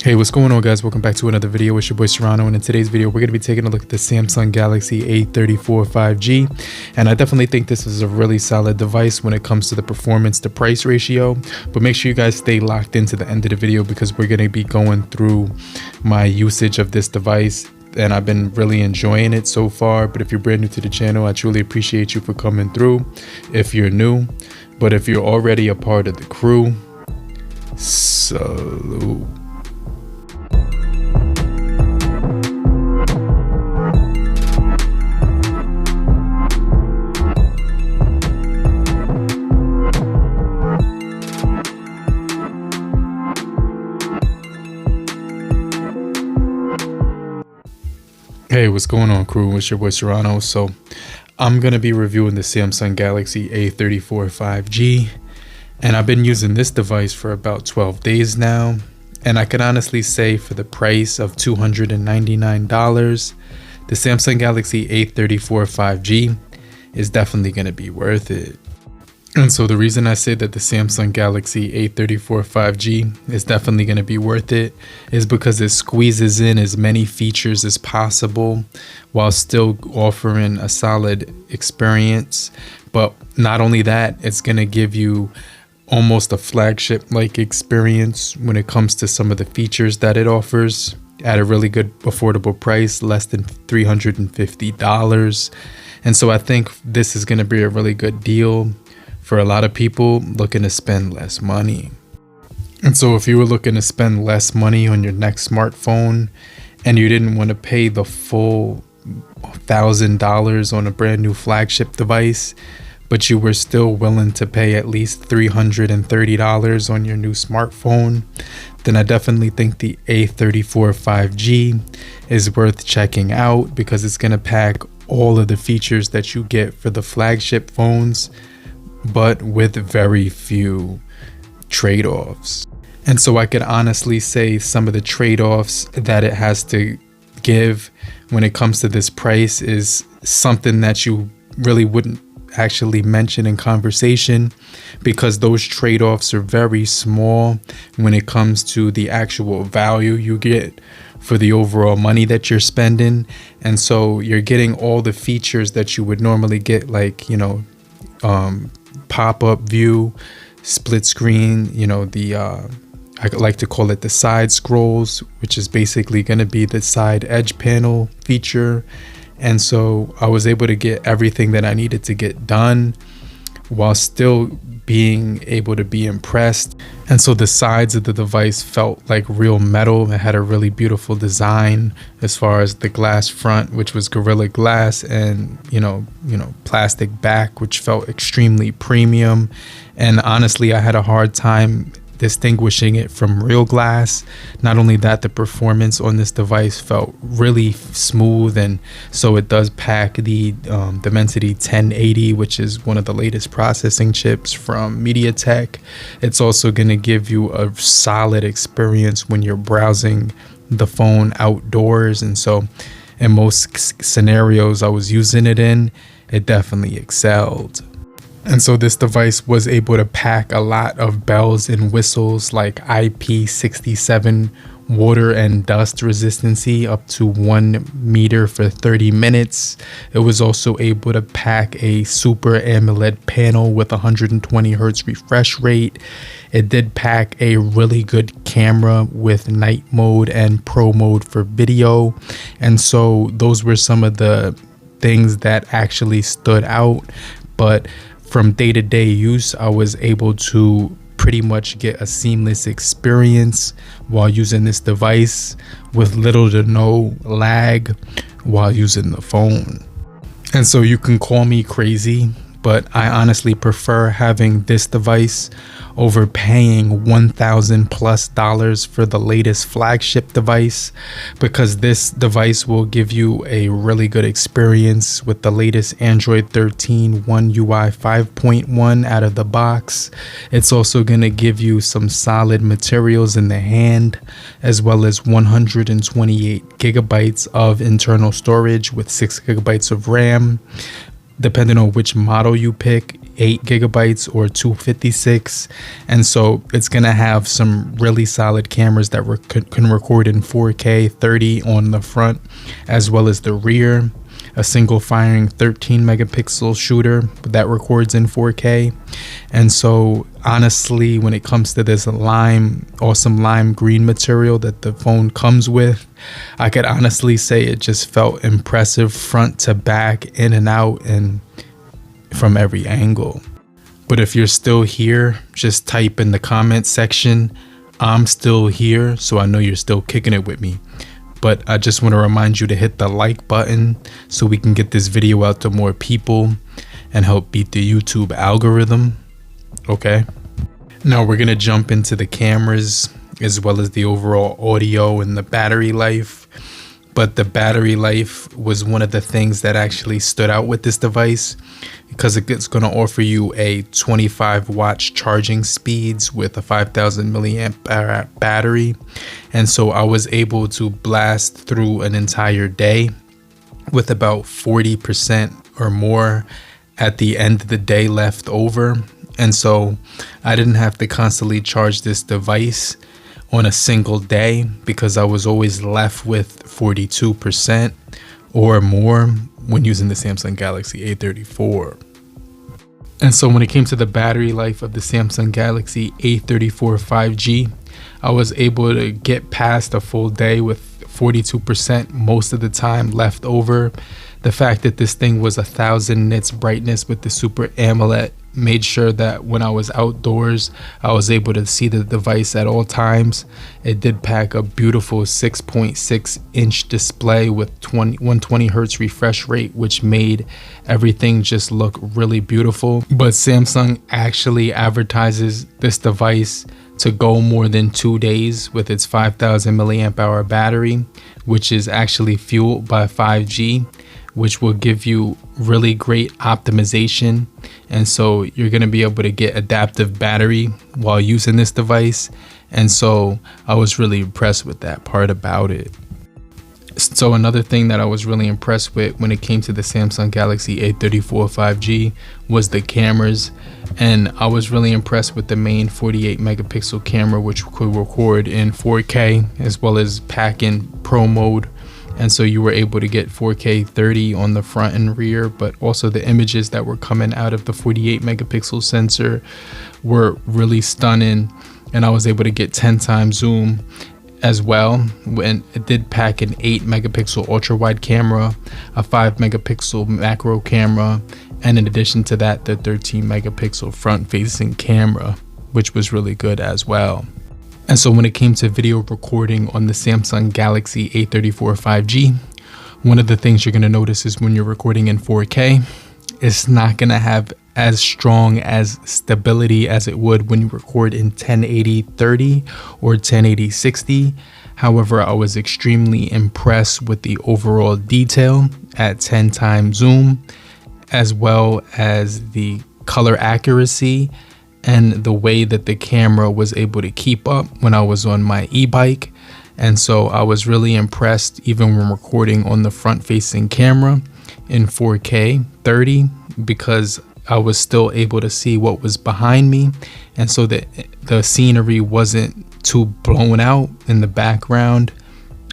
Hey, what's going on, guys? Welcome back to another video. It's your boy Serrano, and in today's video we're going to be taking a look at the Samsung Galaxy A34 5G, and I definitely think this is a really solid device when it comes to the performance to price ratio. But make sure you guys stay locked into the end of the video because we're going to be going through my usage of this device, and I've been really enjoying it so far. But if you're brand new to the channel, I truly appreciate you for coming through if you're new. But if you're already a part of the crew, salute. Hey, what's going on, crew? It's your boy Serrano. So I'm going to be reviewing the Samsung Galaxy A34 5G, and I've been using this device for about 12 days now, and I can honestly say for the price of $299, the Samsung Galaxy A34 5G is definitely going to be worth it. And so the reason I say that the Samsung Galaxy A34 5G is definitely going to be worth it is because it squeezes in as many features as possible while still offering a solid experience. But not only that, it's going to give you almost a flagship-like experience when it comes to some of the features that it offers at a really good affordable price, less than $350. And so I think this is going to be a really good deal for a lot of people looking to spend less money. And so if you were looking to spend less money on your next smartphone and you didn't want to pay the full $1,000 on a brand new flagship device, but you were still willing to pay at least $330 on your new smartphone, then I definitely think the A34 5G is worth checking out because it's going to pack all of the features that you get for the flagship phones, but with very few trade-offs. And so I could honestly say some of the trade-offs that it has to give when it comes to this price is something that you really wouldn't actually mention in conversation, because those trade-offs are very small when it comes to the actual value you get for the overall money that you're spending. And so you're getting all the features that you would normally get, like, pop-up view, split screen, I like to call it the side scrolls, which is basically going to be the side edge panel feature. And so I was able to get everything that I needed to get done while still being able to be impressed. And so the sides of the device felt like real metal. It had a really beautiful design as far as the glass front, which was Gorilla Glass, and plastic back, which felt extremely premium. And honestly, I had a hard time distinguishing it from real glass. Not only that, the performance on this device felt really smooth, and so it does pack the Dimensity 1080, which is one of the latest processing chips from MediaTek. It's also going to give you a solid experience when you're browsing the phone outdoors, and so in most scenarios I was using it in, it definitely excelled. And so this device was able to pack a lot of bells and whistles like IP67 water and dust resistancy up to 1 meter for 30 minutes. It was also able to pack a Super AMOLED panel with 120 Hz refresh rate. It did pack a really good camera with night mode and pro mode for video. And so those were some of the things that actually stood out. But from day-to-day use, I was able to pretty much get a seamless experience while using this device with little to no lag while using the phone. And so you can call me crazy, but I honestly prefer having this device over paying $1,000+ for the latest flagship device, because this device will give you a really good experience with the latest Android 13 One UI 5.1 out of the box. It's also going to give you some solid materials in the hand, as well as 128 gigabytes of internal storage with 6 gigabytes of RAM. Depending on which model you pick, 248 gigabytes or 256. And so it's going to have some really solid cameras that can record in 4K 30 on the front as well as the rear. A single firing 13 megapixel shooter that records in 4K. And so honestly, when it comes to this awesome lime green material that the phone comes with, I could honestly say it just felt impressive front to back, in and out, and from every angle. But if you're still here, just type in the comment section, "I'm still here," so I know you're still kicking it with me. But I just want to remind you to hit the like button so we can get this video out to more people and help beat the YouTube algorithm. Okay. Now we're going to jump into the cameras as well as the overall audio and the battery life. But the battery life was one of the things that actually stood out with this device, because it's going to offer you a 25 watts charging speeds with a 5000 milliamp hour battery. And so I was able to blast through an entire day with about 40% or more at the end of the day left over. And so I didn't have to constantly charge this device on a single day, because I was always left with 42% or more when using the Samsung Galaxy A34. And so when it came to the battery life of the Samsung Galaxy A34 5G, I was able to get past a full day with 42% most of the time left over. The fact that this thing was 1000 nits brightness with the Super AMOLED made sure that when I was outdoors, I was able to see the device at all times. It did pack a beautiful 6.6 inch display with 120 hertz refresh rate, which made everything just look really beautiful. But Samsung actually advertises this device to go more than 2 days with its 5000 milliamp hour battery, which is actually fueled by 5G, which will give you really great optimization. And so you're going to be able to get adaptive battery while using this device. And so I was really impressed with that part about it. So another thing that I was really impressed with when it came to the Samsung Galaxy A34 5G was the cameras. And I was really impressed with the main 48 megapixel camera, which could record in 4K as well as pack in Pro mode. And so you were able to get 4K 30 on the front and rear, but also the images that were coming out of the 48 megapixel sensor were really stunning. And I was able to get 10 times zoom as well. When it did pack an 8 megapixel ultra wide camera, a 5 megapixel macro camera, and in addition to that, the 13 megapixel front facing camera, which was really good as well. And so when it came to video recording on the Samsung Galaxy A34 5G, one of the things you're going to notice is when you're recording in 4K, it's not going to have as strong as stability as it would when you record in 1080-30 or 1080-60. However, I was extremely impressed with the overall detail at 10 times zoom, as well as the color accuracy and the way that the camera was able to keep up when I was on my e-bike. And so I was really impressed even when recording on the front facing camera in 4K 30, because I was still able to see what was behind me, and so that the scenery wasn't too blown out in the background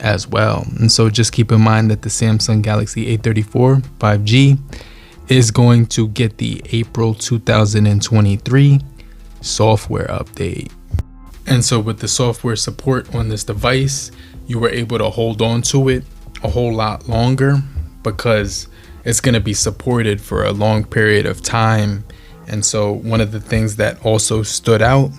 as well. And so just keep in mind that the Samsung Galaxy A34 5G is going to get the April 2023 software update. And so with the software support on this device, you were able to hold on to it a whole lot longer, because it's going to be supported for a long period of time. And so one of the things that also stood out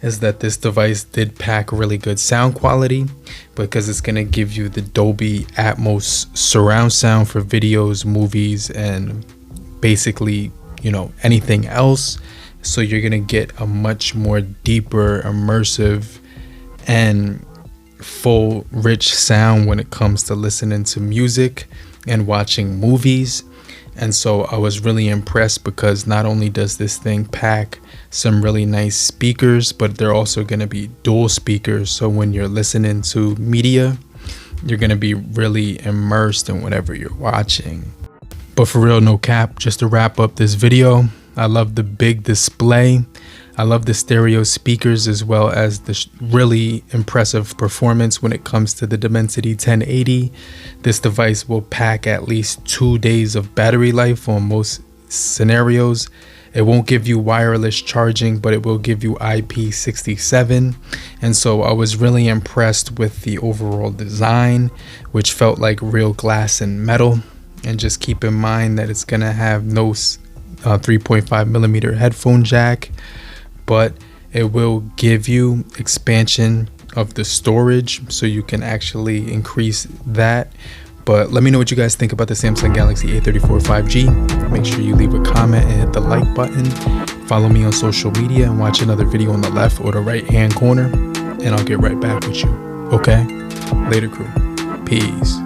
is that this device did pack really good sound quality, because it's going to give you the Dolby Atmos surround sound for videos, movies, and basically, anything else. So you're going to get a much more deeper, immersive, and full, rich sound when it comes to listening to music and watching movies. And so I was really impressed, because not only does this thing pack some really nice speakers, but they're also going to be dual speakers. So when you're listening to media, you're going to be really immersed in whatever you're watching. But for real, no cap, just to wrap up this video, I love the big display. I love the stereo speakers, as well as the really impressive performance when it comes to the Dimensity 1080. This device will pack at least 2 days of battery life on most scenarios. It won't give you wireless charging, but it will give you IP67. And so I was really impressed with the overall design, which felt like real glass and metal. And just keep in mind that it's gonna have no 3.5 millimeter headphone jack, but it will give you expansion of the storage, so you can actually increase that. But let me know what you guys think about the Samsung Galaxy A34 5G. Make sure you leave a comment and hit the like button. Follow me on social media and watch another video on the left or the right hand corner, and I'll get right back with you. Okay? Later, crew. Peace.